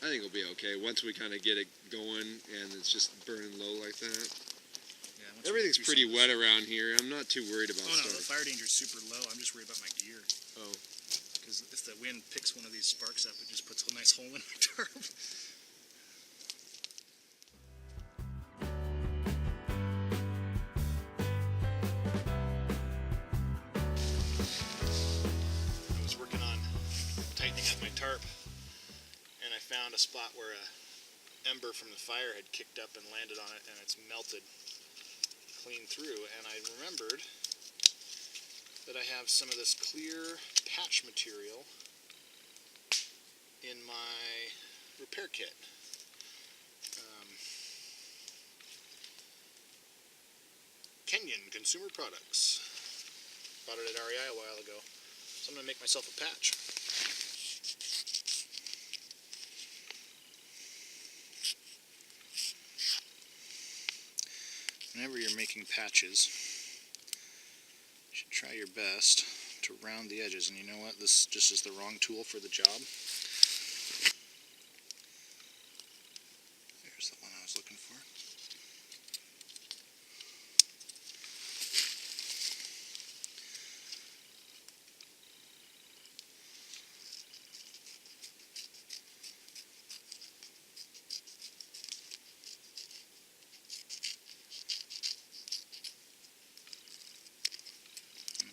I think it'll be okay once we kind of get it going and it's just burning low like that. Yeah, everything's pretty wet around here. I'm not too worried about no, the fire danger is super low. I'm just worried about my gear. Oh. Because if the wind picks one of these sparks up, it just puts a nice hole in my tarp. I was working on tightening up my tarp, and I found a spot where a ember from the fire had kicked up and landed on it, and it's melted clean through. And I remembered that I have some of this clear patch material in my repair kit. Kenyan Consumer Products. Bought it at REI a while ago. So I'm going to make myself a patch. Whenever you're making patches, you should try your best to round the edges. And you know what? This just is the wrong tool for the job. There's the one I was looking for.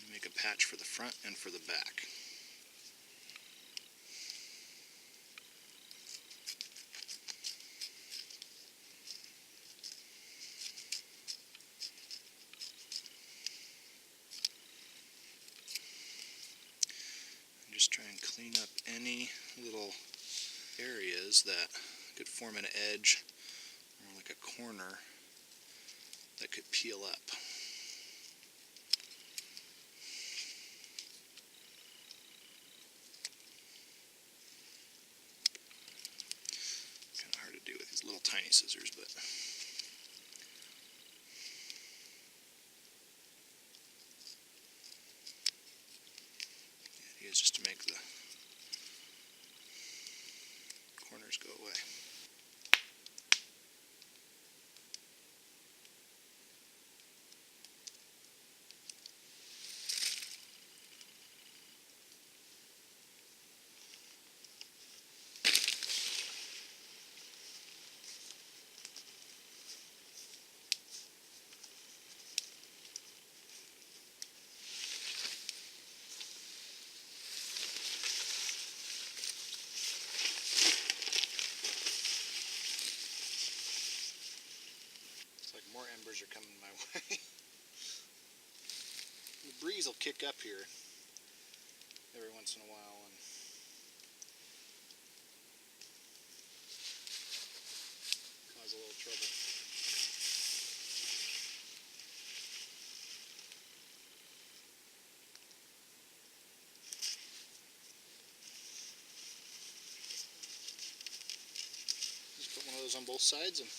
Make a patch for the front and for the back. And just try and clean up any little areas that could form an edge or like a corner that could peel up. Little tiny scissors, but the idea is just to make the corners go away. More embers are coming my way. The breeze will kick up here every once in a while and cause a little trouble. Just put one of those on both sides and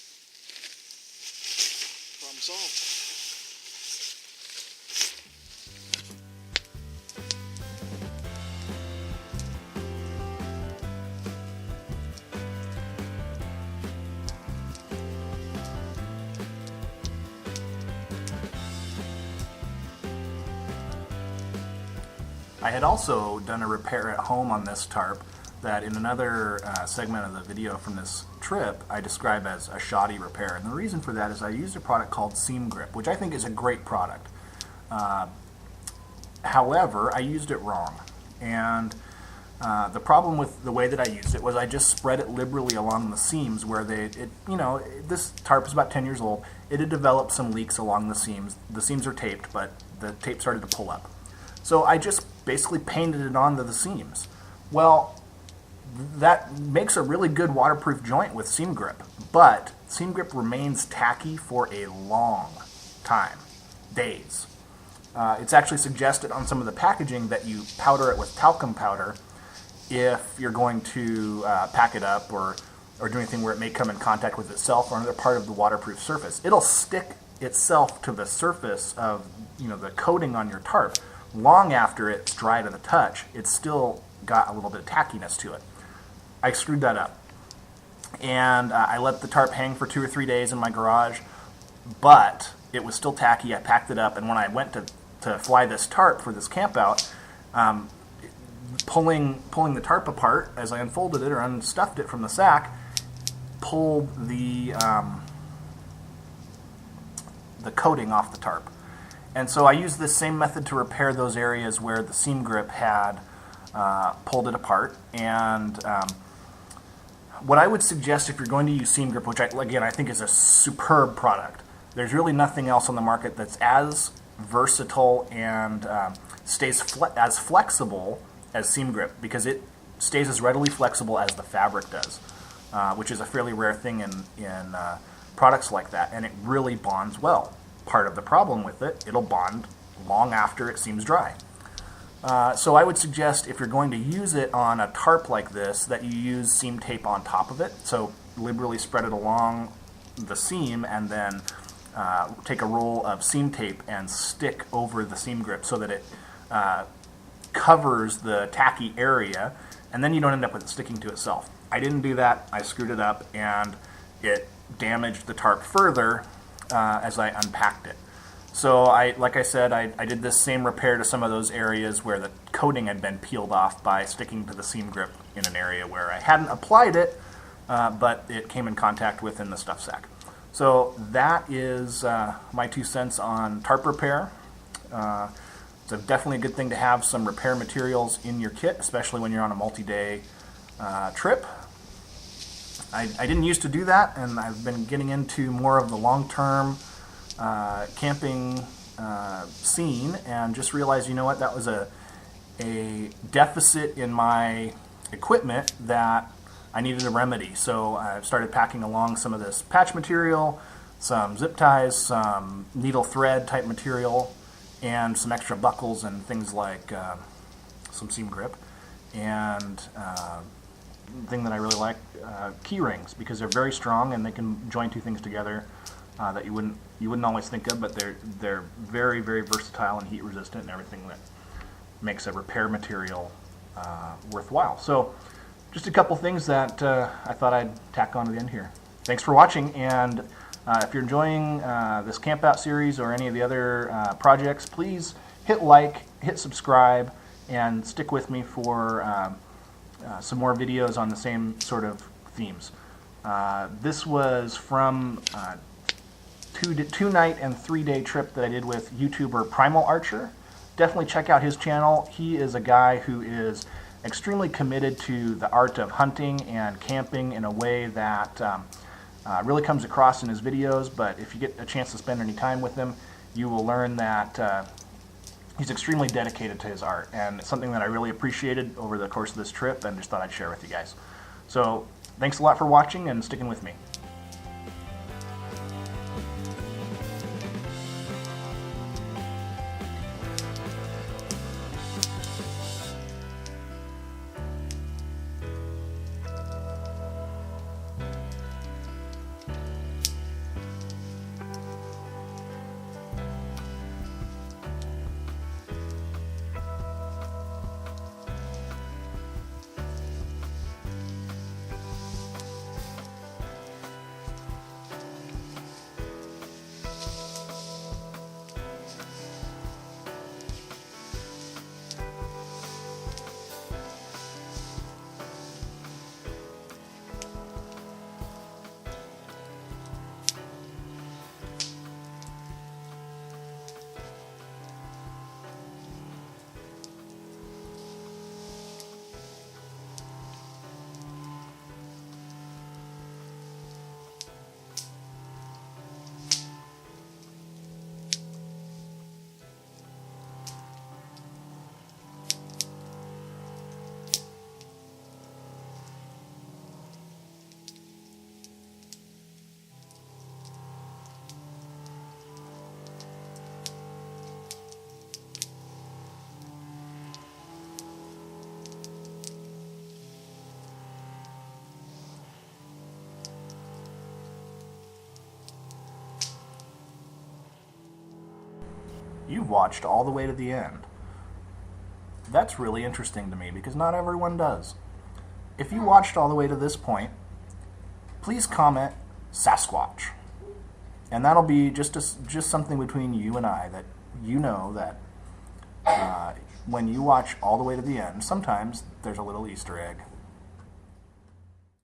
problem solved. I had also done a repair at home on this tarp that in another segment of the video from this trip I describe as a shoddy repair. And the reason for that is I used a product called Seam Grip, which I think is a great product. However, I used it wrong. And the problem with the way that I used it was I just spread it liberally along the seams where this tarp is about 10 years old. It had developed some leaks along the seams. The seams are taped, but the tape started to pull up. So I just basically painted it onto the seams. Well, that makes a really good waterproof joint with Seam Grip, but Seam Grip remains tacky for a long time, days. It's actually suggested on some of the packaging that you powder it with talcum powder if you're going to pack it up or do anything where it may come in contact with itself or another part of the waterproof surface. It'll stick itself to the surface of the coating on your tarp long after it's dry to the touch. It's still got a little bit of tackiness to it. I screwed that up. and I let the tarp hang for 2 or 3 days in my garage, but it was still tacky. I packed it up, and when I went to fly this tarp for this camp out, pulling the tarp apart as I unfolded it or unstuffed it from the sack, pulled the coating off the tarp. And so I used this same method to repair those areas where the seam grip had pulled it apart. And what I would suggest if you're going to use seam grip, which I think is a superb product, there's really nothing else on the market that's as versatile and stays as flexible as seam grip, because it stays as readily flexible as the fabric does, which is a fairly rare thing in products like that, and it really bonds well. Part of the problem with it, it'll bond long after it seems dry. So I would suggest if you're going to use it on a tarp like this, that you use seam tape on top of it. So liberally spread it along the seam, and then take a roll of seam tape and stick over the seam grip so that it covers the tacky area, and then you don't end up with it sticking to itself. I didn't do that. I screwed it up, and it damaged the tarp further as I unpacked it. So like I said, I did this same repair to some of those areas where the coating had been peeled off by sticking to the seam grip in an area where I hadn't applied it, but it came in contact with in the stuff sack. So that is my 2 cents on tarp repair. It's definitely a good thing to have some repair materials in your kit, especially when you're on a multi-day trip. I didn't used to do that, and I've been getting into more of the long-term camping scene, and just realized, you know what, that was a deficit in my equipment that I needed a remedy. So I started packing along some of this patch material, some zip ties, some needle thread type material, and some extra buckles and things like some seam grip, and thing that I really like, key rings, because they're very strong and they can join 2 things together that you wouldn't always think of, but they're very, very versatile and heat resistant, and everything that makes a repair material worthwhile. So just a couple things that I thought I'd tack on to the end here. Thanks for watching, and if you're enjoying this camp out series or any of the other projects, please hit like, hit subscribe, and stick with me for some more videos on the same sort of themes. This was from a 2-night and 3-day trip that I did with YouTuber Primalarcher. Definitely check out his channel. He is a guy who is extremely committed to the art of hunting and camping in a way that really comes across in his videos, but if you get a chance to spend any time with him, you will learn that he's extremely dedicated to his art, and it's something that I really appreciated over the course of this trip, and just thought I'd share with you guys. So thanks a lot for watching and sticking with me. You've watched all the way to the end. That's really interesting to me, because not everyone does. If you watched all the way to this point, please comment Sasquatch. And that'll be just something between you and I, that you know that when you watch all the way to the end, sometimes there's a little Easter egg.